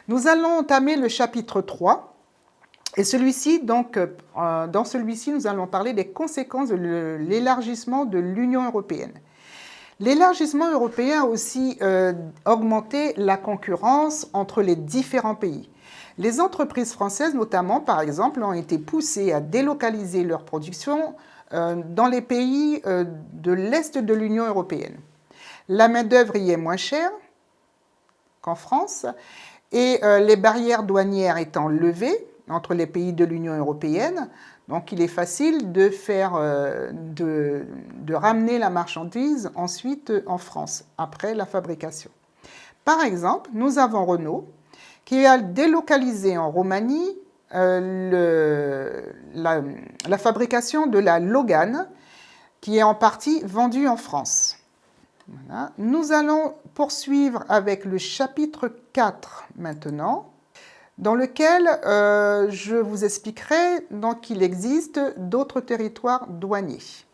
Nous allons entamer le chapitre 3. Et celui-ci, donc, dans celui-ci, nous allons parler des conséquences de l'élargissement de l'Union européenne. L'élargissement européen a aussi augmenté la concurrence entre les différents pays. Les entreprises françaises, notamment, par exemple, ont été poussées à délocaliser leur production dans les pays de l'Est de l'Union européenne. La main-d'œuvre y est moins chère qu'en France et les barrières douanières étant levées entre les pays de l'Union européenne, donc il est facile de ramener la marchandise ensuite en France, après la fabrication. Par exemple, nous avons Renault qui a délocalisé en Roumanie la fabrication de la Logan, qui est en partie vendue en France. Voilà. Nous allons poursuivre avec le chapitre 4 maintenant, dans lequel je vous expliquerai qu'il existe d'autres territoires douaniers.